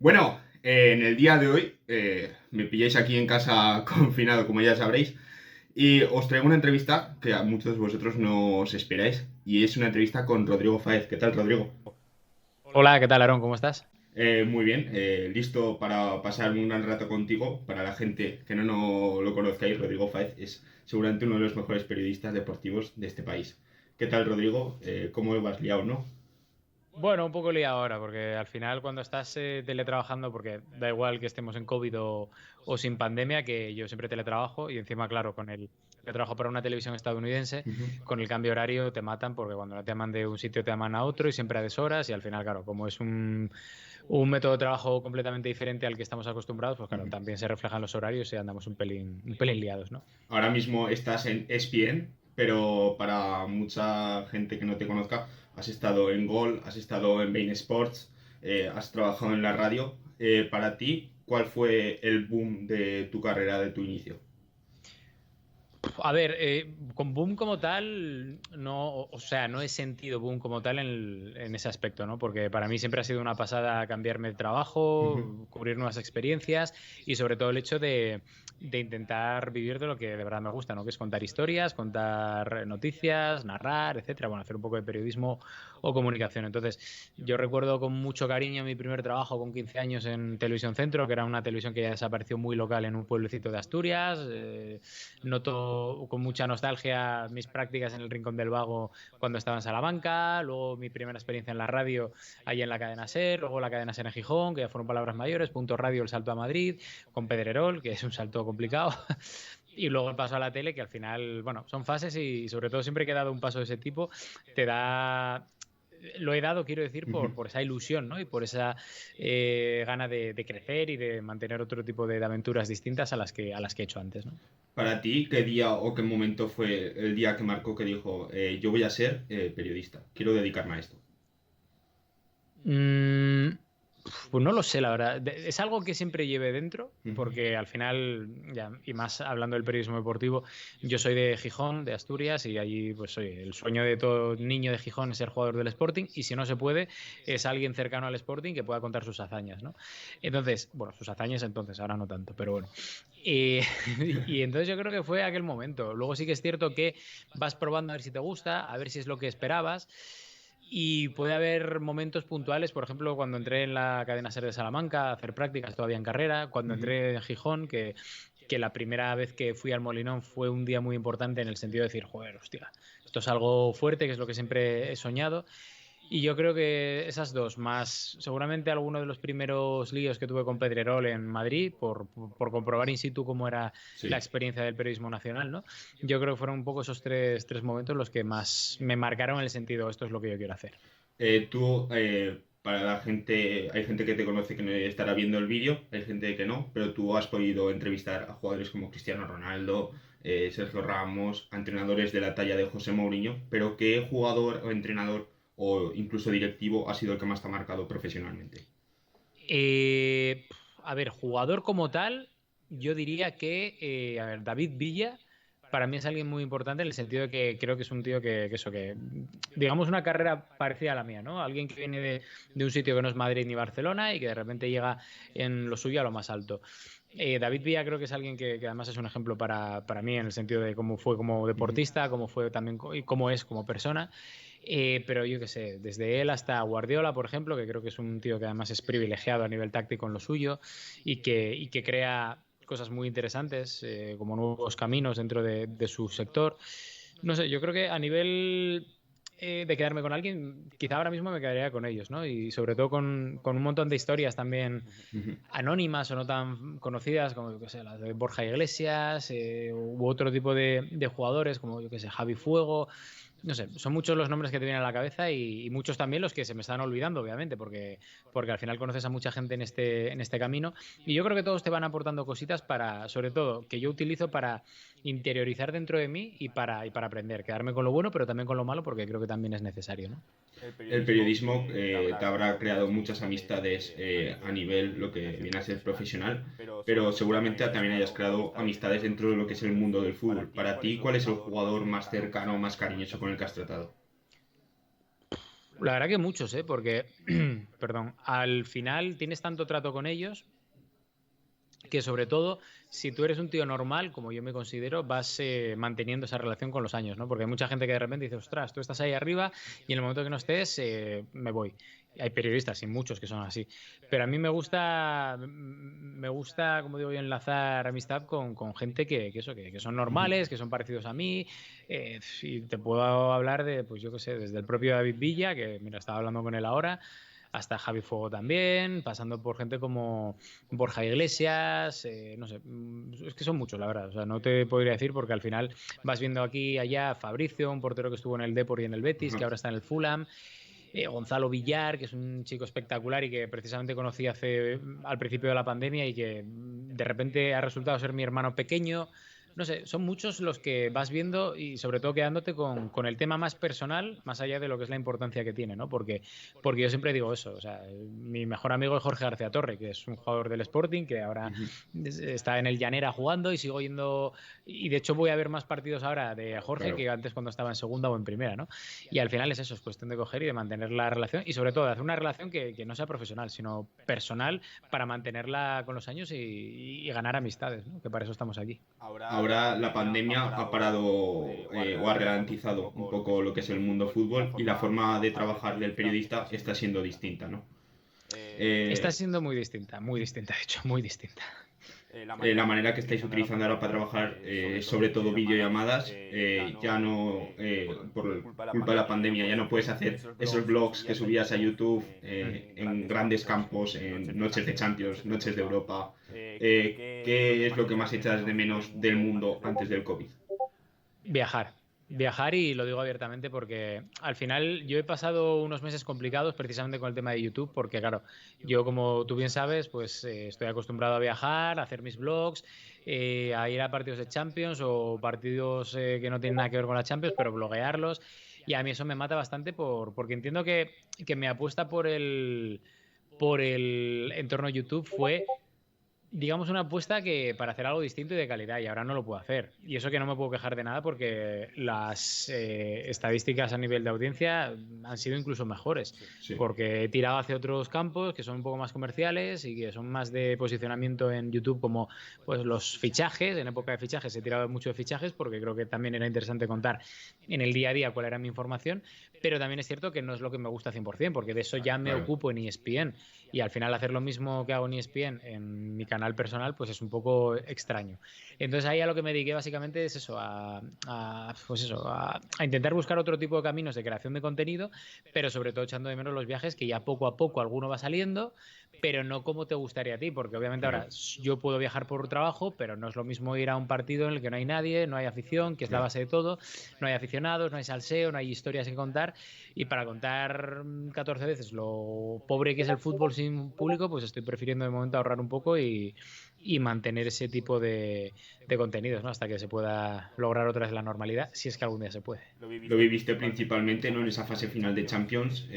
Bueno, en el día de hoy me pilláis aquí en casa confinado, como ya sabréis, y os traigo una entrevista que a muchos de vosotros no os esperáis, y es una entrevista con Rodrigo Fáez. ¿Qué tal, Rodrigo? Hola, ¿qué tal, Aarón? ¿Cómo estás? Muy bien, listo para pasar un gran rato contigo. Para la gente que no lo conozcáis, Rodrigo Fáez es seguramente uno de los mejores periodistas deportivos de este país. ¿Qué tal, Rodrigo? ¿Cómo lo vas liado, no? Bueno, un poco liado ahora, porque al final cuando estás teletrabajando, porque da igual que estemos en COVID o sin pandemia, que yo siempre teletrabajo y encima, claro, yo trabajo para una televisión estadounidense, Ujú. con el cambio horario te matan porque cuando no te llaman de un sitio te llaman a otro y siempre a deshoras y al final, claro, como es un método de trabajo completamente diferente al que estamos acostumbrados, pues claro, Ujú. también se reflejan los horarios y andamos un pelín liados, ¿no? Ahora mismo estás en ESPN, pero para mucha gente que no te conozca, has estado en Gol, has estado en Bein Sports, has trabajado en la radio. Para ti, ¿cuál fue el boom de tu carrera, de tu inicio? A ver, con boom como tal, no, o sea, no he sentido boom como tal en ese aspecto, ¿no? Porque para mí siempre ha sido una pasada cambiarme de Ujú. trabajo, cubrir nuevas experiencias y sobre todo el hecho de intentar vivir de lo que de verdad me gusta, ¿no? Que es contar historias, contar noticias, narrar, etcétera. Bueno, hacer un poco de periodismo o comunicación. Entonces, yo recuerdo con mucho cariño mi primer trabajo con 15 años en Televisión Centro, que era una televisión que ya desapareció muy local en un pueblecito de Asturias. Noto con mucha nostalgia mis prácticas en el Rincón del Vago cuando estaba en Salamanca, luego mi primera experiencia en la radio ahí en la cadena SER, luego la cadena SER en Gijón, que ya fueron palabras mayores, Punto Radio, el salto a Madrid, con Pedrerol, que es un salto complicado, y luego el paso a la tele, que al final, bueno, son fases y sobre todo siempre que he dado un paso de ese tipo, te da lo he dado, quiero decir, Ujú. por esa ilusión, ¿no? Y por esa gana de crecer y de mantener otro tipo de aventuras distintas a las que he hecho antes, ¿no? Para ti, ¿qué día o qué momento fue el día que marcó que dijo, yo voy a ser periodista, quiero dedicarme a esto? Mm, pues no lo sé, la verdad. Es algo que siempre llevé dentro, Ujú. porque al final, ya, y más hablando del periodismo deportivo, yo soy de Gijón, de Asturias, y allí, pues oye, el sueño de todo niño de Gijón es ser jugador del Sporting, y si no se puede, es alguien cercano al Sporting que pueda contar sus hazañas, ¿no? Entonces, bueno, sus hazañas entonces, ahora no tanto, pero bueno. Y, y entonces yo creo que fue aquel momento. Luego sí que es cierto que vas probando a ver si te gusta, a ver si es lo que esperabas. Y puede haber momentos puntuales, por ejemplo, cuando entré en la cadena SER de Salamanca a hacer prácticas todavía en carrera, cuando Ujú. entré en Gijón, que la primera vez que fui al Molinón fue un día muy importante en el sentido de decir, joder, hostia, esto es algo fuerte, que es lo que siempre he soñado. Y yo creo que esas dos, más seguramente alguno de los primeros líos que tuve con Pedrerol en Madrid, por comprobar in situ cómo era la Sí. experiencia del periodismo nacional, ¿no? Yo creo que fueron un poco esos tres momentos los que más me marcaron en el sentido, esto es lo que yo quiero hacer. Para la gente, hay gente que te conoce que no estará viendo el vídeo, hay gente que no, pero tú has podido entrevistar a jugadores como Cristiano Ronaldo, Sergio Ramos, a entrenadores de la talla de José Mourinho, pero ¿qué jugador o entrenador o incluso directivo ha sido el que más te ha marcado profesionalmente? A ver, jugador como tal, yo diría que, a ver, David Villa para mí es alguien muy importante en el sentido de que creo que es un tío que digamos, una carrera parecida a la mía, ¿no? Alguien que viene de un sitio que no es Madrid ni Barcelona y que de repente llega en lo suyo a lo más alto. David Villa creo que es alguien que además es un ejemplo para mí en el sentido de cómo fue como Ujú. deportista, cómo fue también y cómo es como persona. Pero yo qué sé, desde él hasta Guardiola, por ejemplo, que creo que es un tío que además es privilegiado a nivel táctico en lo suyo y que crea cosas muy interesantes, como nuevos caminos dentro de su sector. No sé, yo creo que a nivel de quedarme con alguien, quizá ahora mismo me quedaría con ellos, ¿no? Y sobre todo con un montón de historias también Ujú. anónimas o no tan conocidas, como yo que sé, las de Borja Iglesias, u otro tipo de jugadores, como yo que sé, Javi Fuego. No sé, son muchos los nombres que te vienen a la cabeza y muchos también los que se me están olvidando, obviamente, porque al final conoces a mucha gente en este camino. Y yo creo que todos te van aportando cositas para, sobre todo, que yo utilizo para interiorizar dentro de mí y para aprender, quedarme con lo bueno, pero también con lo malo, porque creo que también es necesario, ¿no? El periodismo te habrá creado muchas amistades a nivel lo que viene a ser profesional, pero seguramente también hayas creado amistades dentro de lo que es el mundo del fútbol. Para ti, ¿cuál es el jugador más cercano, más cariñoso con el que has tratado? La verdad que muchos, porque, perdón, al final tienes tanto trato con ellos que sobre todo, si tú eres un tío normal, como yo me considero, vas manteniendo esa relación con los años, ¿no? Porque hay mucha gente que de repente dice, ostras, tú estás ahí arriba y en el momento que no estés, me voy. Hay periodistas y muchos que son así. Pero a mí me gusta, como digo yo, enlazar amistad con gente que son normales, que son parecidos a mí. Y te puedo hablar de, pues yo qué sé, desde el propio David Villa, que mira, estaba hablando con él ahora, hasta Javi Fuego también, pasando por gente como Borja Iglesias, no sé, es que son muchos, la verdad. O sea, no te podría decir porque al final vas viendo aquí y allá Fabricio, un portero que estuvo en el Depor y en el Betis, que ahora está en el Fulham. Gonzalo Villar, que es un chico espectacular y que precisamente conocí al principio de la pandemia y que de repente ha resultado ser mi hermano pequeño. No sé, son muchos los que vas viendo y sobre todo quedándote con el tema más personal, más allá de lo que es la importancia que tiene, ¿no? Porque yo siempre digo eso, o sea, mi mejor amigo es Jorge García Torre, que es un jugador del Sporting, que ahora está en el Llanera jugando y sigo yendo, y de hecho voy a ver más partidos ahora de Jorge que antes cuando estaba en segunda o en primera, ¿no? Y al final es eso, es cuestión de coger y de mantener la relación y sobre todo de hacer una relación que no sea profesional, sino personal para mantenerla con los años y ganar amistades, ¿no? Que para eso estamos aquí. Ahora la pandemia ha parado o ha ralentizado un poco lo que es el mundo fútbol y la forma de trabajar del periodista está siendo distinta, ¿no? Está siendo muy distinta, de hecho, muy distinta. La manera que estáis utilizando ahora para trabajar, sobre todo videollamadas, ya no, por culpa de la pandemia, ya no puedes hacer esos vlogs que subías a YouTube en grandes campos, en noches de Champions, noches de Europa. ¿Qué es lo que más echas de menos del mundo antes del COVID? Viajar y lo digo abiertamente porque al final yo he pasado unos meses complicados precisamente con el tema de YouTube porque claro, yo como tú bien sabes pues estoy acostumbrado a viajar, a hacer mis vlogs, a ir a partidos de Champions o partidos que no tienen nada que ver con la Champions pero bloguearlos y a mí eso me mata bastante porque entiendo que mi apuesta por el entorno YouTube fue digamos, una apuesta que para hacer algo distinto y de calidad y ahora no lo puedo hacer. Y eso que no me puedo quejar de nada porque las estadísticas a nivel de audiencia han sido incluso mejores. Sí. Porque he tirado hacia otros campos que son un poco más comerciales y que son más de posicionamiento en YouTube como pues los fichajes. En época de fichajes he tirado mucho de fichajes porque creo que también era interesante contar en el día a día cuál era mi información. Pero también es cierto que no es lo que me gusta 100% porque de eso ya me ocupo en ESPN. Y al final hacer lo mismo que hago en ESPN en mi canal personal pues es un poco extraño. Entonces ahí a lo que me dediqué básicamente es eso, a intentar buscar otro tipo de caminos de creación de contenido, pero sobre todo echando de menos los viajes que ya poco a poco alguno va saliendo, pero no como te gustaría a ti, porque obviamente ahora yo puedo viajar por trabajo, pero no es lo mismo ir a un partido en el que no hay nadie, no hay afición, que es la base de todo, no hay aficionados, no hay salseo, no hay historias que contar, y para contar 14 veces lo pobre que es el fútbol sin público, pues estoy prefiriendo de momento ahorrar un poco y mantener ese tipo de contenidos, ¿no? Hasta que se pueda lograr otra vez la normalidad, si es que algún día se puede. Lo viviste principalmente, ¿no?, en esa fase final de Champions,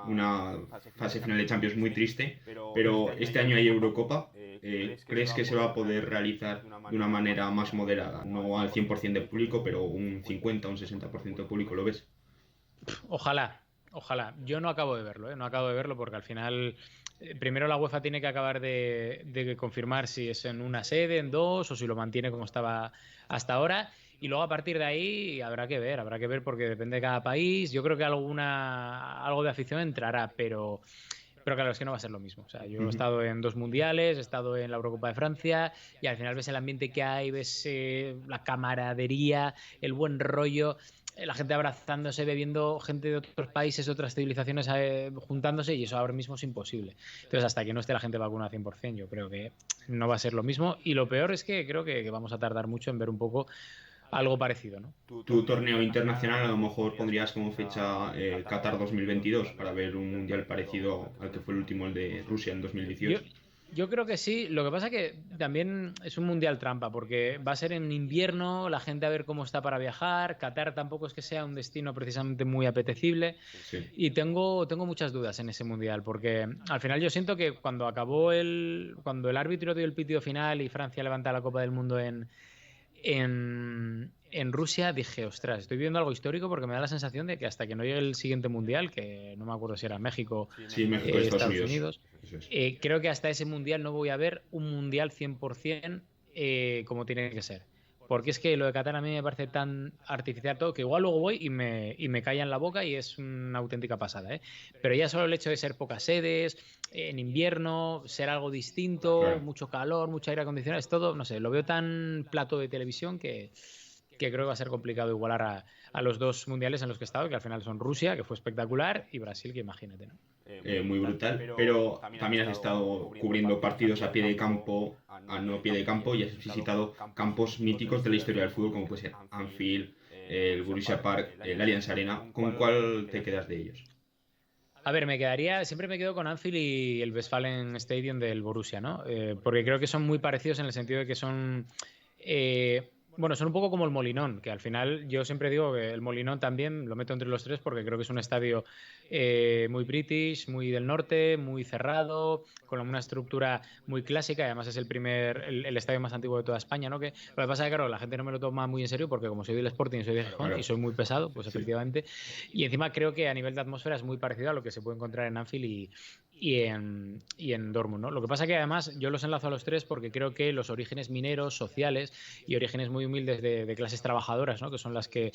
una fase final de Champions muy triste, pero este año hay Eurocopa. ¿Crees que se va a poder realizar de una manera más moderada? No al 100% de público, pero un 50, un 60% de público, ¿lo ves? Ojalá, ojalá. Yo no acabo de verlo, ¿eh? No acabo de verlo porque al final, primero la UEFA tiene que acabar de confirmar si es en una sede, en dos, o si lo mantiene como estaba hasta ahora. Y luego a partir de ahí habrá que ver porque depende de cada país. Yo creo que algo de afición entrará, pero claro, es que no va a ser lo mismo. O sea, yo he estado en 2 mundiales, he estado en la Eurocopa de Francia y al final ves el ambiente que hay, ves la camaradería, el buen rollo, la gente abrazándose, bebiendo gente de otros países, de otras civilizaciones juntándose y eso ahora mismo es imposible. Entonces, hasta que no esté la gente vacunada 100%, yo creo que no va a ser lo mismo. Y lo peor es que creo que vamos a tardar mucho en ver un poco algo parecido, ¿no? Tu torneo internacional a lo mejor pondrías como fecha Qatar 2022 para ver un mundial parecido al que fue el último, el de Rusia en 2018. Yo creo que sí, lo que pasa es que también es un mundial trampa, porque va a ser en invierno, la gente a ver cómo está para viajar, Qatar tampoco es que sea un destino precisamente muy apetecible, Sí. y tengo muchas dudas en ese mundial, porque al final yo siento que cuando el árbitro dio el pitido final y Francia levanta la Copa del Mundo en en Rusia dije, ostras, estoy viendo algo histórico porque me da la sensación de que hasta que no llegue el siguiente mundial, que no me acuerdo si era México, Sí, México, Estados Estados Unidos. Unidos, Eso es. creo que hasta ese mundial no voy a ver un mundial 100% como tiene que ser. Porque es que lo de Qatar a mí me parece tan artificial todo que igual luego voy y me callan la boca y es una auténtica pasada, ¿eh? Pero ya solo el hecho de ser pocas sedes, en invierno, ser algo distinto, Claro. mucho calor, mucho aire acondicionado, es todo, no sé, lo veo tan plato de televisión que creo que va a ser complicado igualar a los dos mundiales en los que he estado, que al final son Rusia, que fue espectacular, y Brasil, que imagínate, ¿no? Muy brutal, pero también has estado cubriendo partidos a pie de campo, a no pie de campo, y has visitado campos míticos de la historia del fútbol, como puede ser Anfield, el Borussia Park, el Allianz Arena. ¿Con cuál te quedas de ellos? A ver, siempre me quedo con Anfield y el Westfalen Stadium del Borussia, ¿no? Porque creo que son muy parecidos en el sentido de que son, bueno, son un poco como el Molinón, que al final yo siempre digo que el Molinón también lo meto entre los tres porque creo que es un estadio muy british, muy del norte, muy cerrado, con una estructura muy clásica, y además es el estadio más antiguo de toda España, ¿no? Lo que pasa es que, claro, la gente no me lo toma muy en serio porque como soy del Sporting y soy de Gijón Claro. y soy muy pesado, pues Sí. efectivamente. Y encima creo que a nivel de atmósfera es muy parecido a lo que se puede encontrar en Anfield y en Dortmund, ¿no? Lo que pasa que además yo los enlazo a los tres porque creo que los orígenes mineros, sociales y orígenes muy humildes de clases trabajadoras, ¿no? Que son las que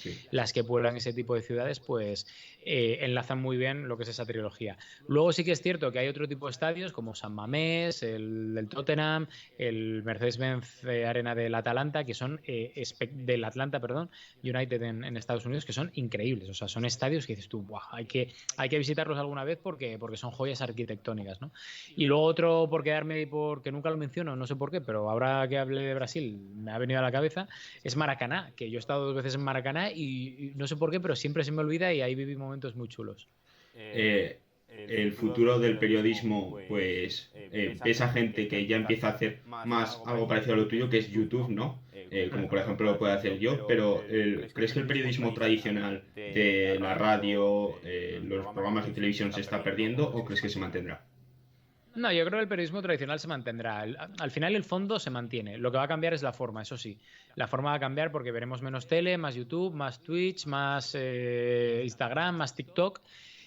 pueblan ese tipo de ciudades, pues enlazan muy bien lo que es esa trilogía. Luego sí que es cierto que hay otro tipo de estadios como San Mamés, el del Tottenham, el Mercedes-Benz Arena del Atalanta, que son del Atlanta, perdón, United en Estados Unidos, que son increíbles. O sea, son estadios que dices tú, ¡buah! Hay que visitarlos alguna vez porque son joyas arquitectónicas, ¿no? Y luego otro, por quedarme y porque nunca lo menciono, no sé por qué, pero ahora que hablé de Brasil me ha venido a la cabeza, es Maracaná, que yo he estado 2 veces en Maracaná y no sé por qué, pero siempre se me olvida y ahí viví momentos muy chulos. El futuro del periodismo, pues ves a gente que ya empieza a hacer más algo parecido a lo tuyo, que es YouTube, ¿no? Como por ejemplo lo puedo hacer yo, pero ¿crees que el periodismo tradicional de la radio, los programas de televisión se está perdiendo o crees que se mantendrá? No, yo creo que el periodismo tradicional se mantendrá. Al final el fondo se mantiene. Lo que va a cambiar es la forma, eso sí. La forma va a cambiar porque veremos menos tele, más YouTube, más Twitch, más Instagram, más TikTok.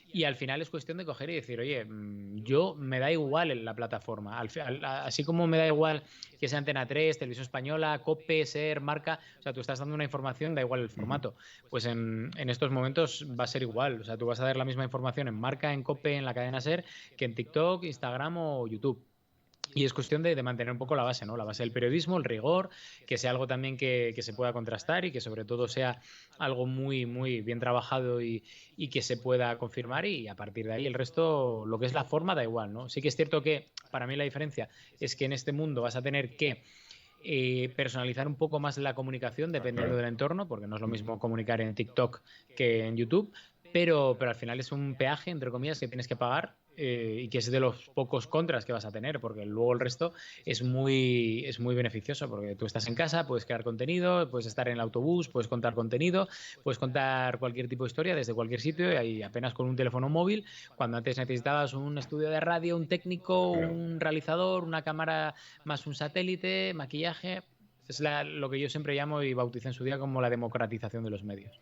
Y al final es cuestión de coger y decir, oye, yo me da igual en la plataforma. Así como me da igual que sea Antena 3, Televisión Española, COPE, SER, Marca, o sea, tú estás dando una información, da igual el formato. Pues en estos momentos va a ser igual. O sea, tú vas a dar la misma información en Marca, en COPE, en la cadena SER, que en TikTok, Instagram o YouTube. Y es cuestión de mantener un poco la base, ¿no? La base del periodismo, el rigor, que sea algo también que se pueda contrastar y que sobre todo sea algo muy, muy bien trabajado y que se pueda confirmar, y a partir de ahí el resto, lo que es la forma, da igual, ¿no? Sí que es cierto que para mí la diferencia es que en este mundo vas a tener que personalizar un poco más la comunicación dependiendo Claro. del entorno, porque no es lo mismo comunicar en TikTok que en YouTube, pero al final es un peaje, entre comillas, que tienes que pagar y que es de los pocos contras que vas a tener, porque luego el resto es muy beneficioso, porque tú estás en casa, puedes crear contenido, puedes estar en el autobús, puedes contar contenido, puedes contar cualquier tipo de historia desde cualquier sitio y ahí apenas con un teléfono móvil, cuando antes necesitabas un estudio de radio, un técnico, Claro. un realizador, una cámara más un satélite, maquillaje. Es lo que yo siempre llamo y bauticé en su día como la democratización de los medios.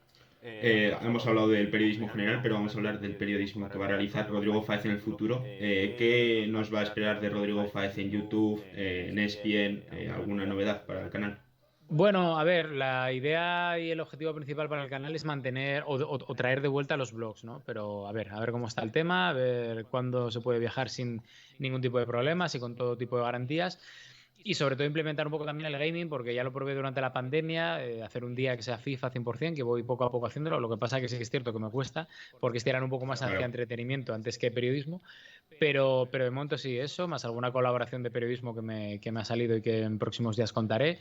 Hemos hablado del periodismo general, pero vamos a hablar del periodismo que va a realizar Rodrigo Fáez en el futuro. ¿Qué nos va a esperar de Rodrigo Fáez en YouTube, en ESPN? ¿Alguna novedad para el canal? Bueno, a ver, la idea y el objetivo principal para el canal es mantener o traer de vuelta los blogs, ¿no? Pero a ver cómo está el tema, a ver cuándo se puede viajar sin ningún tipo de problemas y con todo tipo de garantías. Y sobre todo implementar un poco también el gaming, porque ya lo probé durante la pandemia, hacer un día que sea FIFA 100%, que voy poco a poco haciéndolo. Lo que pasa que sí que es cierto que me cuesta, porque estiran un poco más hacia Claro. entretenimiento antes que periodismo. Pero de momento sí, eso, más alguna colaboración de periodismo que me ha salido y que en próximos días contaré.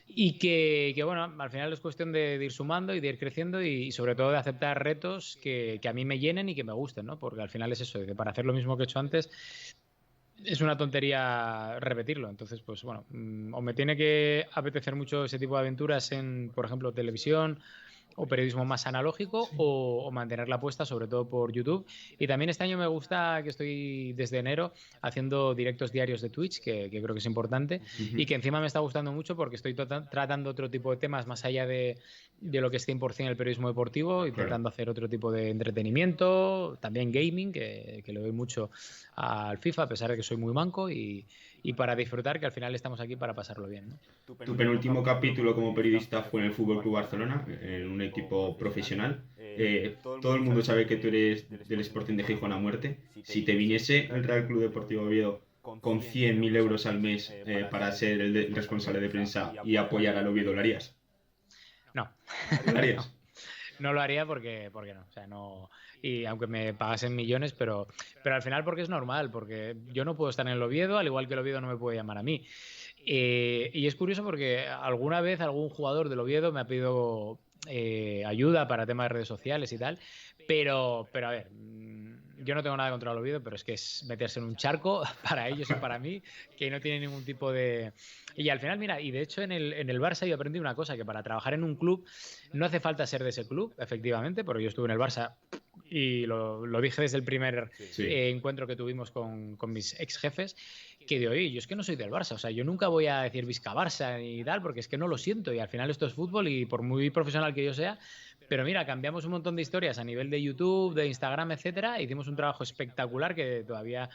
Y que bueno, al final es cuestión de ir sumando y de ir creciendo y sobre todo de aceptar retos que a mí me llenen y que me gusten, ¿no? Porque al final es eso, de que para hacer lo mismo que he hecho antes es una tontería repetirlo. Entonces, pues bueno, o me tiene que apetecer mucho ese tipo de aventuras en, por ejemplo, televisión o periodismo más analógico o mantener la apuesta sobre todo por YouTube. Y también este año me gusta que estoy desde enero haciendo directos diarios de Twitch, que creo que es importante y que encima me está gustando mucho porque estoy tratando otro tipo de temas más allá de lo que es 100% el periodismo deportivo, intentando hacer otro tipo de entretenimiento, también gaming, que le doy mucho al FIFA a pesar de que soy muy manco y para disfrutar, que al final estamos aquí para pasarlo bien, ¿no? Tu penúltimo capítulo como periodista fue en el Fútbol Club Barcelona, en un equipo profesional. Todo el mundo sabe que tú eres del Sporting de Gijón a muerte. Si te viniese el Real Club Deportivo Oviedo con 100.000 euros al mes para ser el responsable de prensa y apoyar al Oviedo, ¿lo harías? No. ¿Lo harías? No lo haría porque no, o sea, no. Y aunque me pagasen millones, pero al final porque es normal, porque yo no puedo estar en el Oviedo, al igual que el Oviedo no me puede llamar a mí. Y es curioso porque alguna vez algún jugador del Oviedo me ha pedido ayuda para temas de redes sociales y tal, pero a ver, yo no tengo nada contra el Oviedo, pero es que es meterse en un charco para ellos y para mí, que no tiene ningún tipo de... Y al final, mira, y de hecho en el Barça yo aprendí una cosa, que para trabajar en un club no hace falta ser de ese club, efectivamente, porque yo estuve en el Barça y lo dije desde el primer encuentro que tuvimos con mis ex jefes, que de hoy, yo es que no soy del Barça, o sea, yo nunca voy a decir Visca Barça ni tal, porque es que no lo siento y al final esto es fútbol y por muy profesional que yo sea, pero mira, cambiamos un montón de historias a nivel de YouTube, de Instagram, etcétera, hicimos un trabajo espectacular que todavía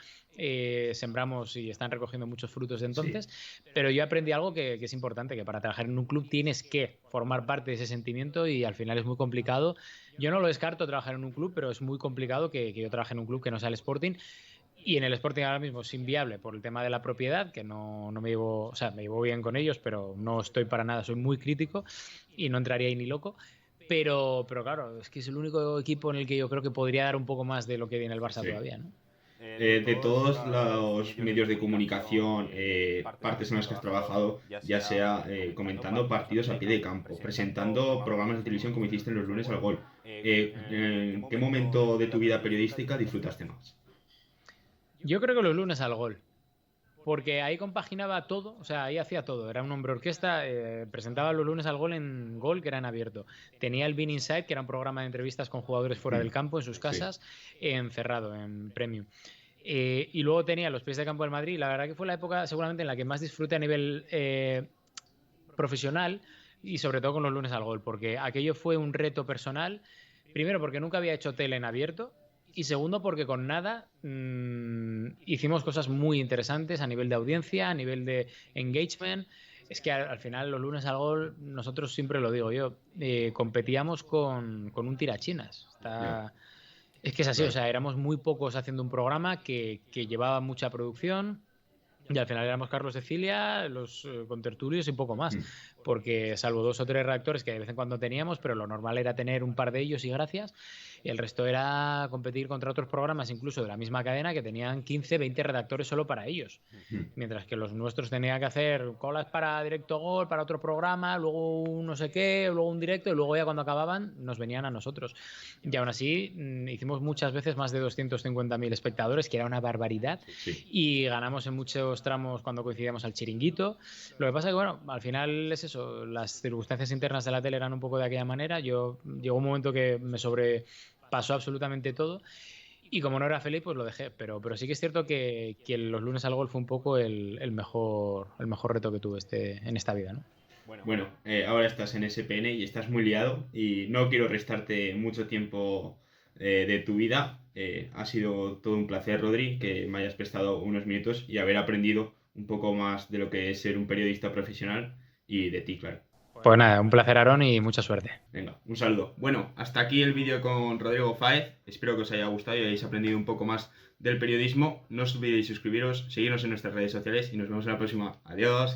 sembramos y están recogiendo muchos frutos de entonces, pero yo aprendí algo que es importante, que para trabajar en un club tienes que formar parte de ese sentimiento y al final es muy complicado. Yo no lo descarto trabajar en un club, pero es muy complicado que yo trabaje en un club que no sea el Sporting. Y en el Sporting ahora mismo es inviable por el tema de la propiedad, que no me llevo, o sea, me llevo bien con ellos, pero no estoy para nada, soy muy crítico y no entraría ahí ni loco. Pero claro, es que es el único equipo en el que yo creo que podría dar un poco más de lo que viene el Barça todavía, ¿no? De todos los medios de comunicación, partes en las que has trabajado, ya sea comentando partidos a pie de campo, presentando programas de televisión como hiciste en los lunes al gol, ¿en qué momento de tu vida periodística disfrutaste más? Yo creo que los lunes al gol, porque ahí compaginaba todo, o sea, ahí hacía todo, era un hombre orquesta, presentaba los lunes al gol en Gol, que era en abierto, tenía el Bean Inside, que era un programa de entrevistas con jugadores fuera del campo, en sus casas, encerrado, en Premium. Y luego tenía los pies de campo del Madrid, y la verdad que fue la época seguramente en la que más disfruté a nivel profesional y sobre todo con los lunes al gol, porque aquello fue un reto personal, primero porque nunca había hecho tele en abierto, y segundo porque con nada hicimos cosas muy interesantes a nivel de audiencia, a nivel de engagement. Es que al final los lunes al gol, nosotros siempre lo digo yo, competíamos con un tirachinas. Es que es así, o sea, éramos muy pocos haciendo un programa que llevaba mucha producción. Y al final éramos Carlos Cecilia, los contertulios y poco más, porque salvo 2 o 3 redactores que de vez en cuando teníamos, pero lo normal era tener un par de ellos y gracias, y el resto era competir contra otros programas incluso de la misma cadena que tenían 15, 20 redactores solo para ellos, mientras que los nuestros tenían que hacer colas para Directo Gol, para otro programa, luego un no sé qué, luego un directo, y luego ya cuando acababan nos venían a nosotros. Y aún así hicimos muchas veces más de 250.000 espectadores, que era una barbaridad, y ganamos en muchos tramos cuando coincidíamos al chiringuito. Lo que pasa es que, bueno, al final es eso, las circunstancias internas de la tele eran un poco de aquella manera. Llegó un momento que me sobrepasó absolutamente todo y como no era feliz, pues lo dejé. Pero sí que es cierto que los lunes al gol fue un poco el mejor reto que tuve en esta vida, ¿no? Bueno, ahora estás en SPN y estás muy liado y no quiero restarte mucho tiempo de tu vida. Ha sido todo un placer, Rodri, que me hayas prestado unos minutos y haber aprendido un poco más de lo que es ser un periodista profesional y de ti, claro. Pues nada, un placer, Aarón, y mucha suerte. Venga, un saludo. Bueno, hasta aquí el vídeo con Rodrigo Fáez. Espero que os haya gustado y hayáis aprendido un poco más del periodismo. No os olvidéis suscribiros, seguirnos en nuestras redes sociales y nos vemos en la próxima. Adiós.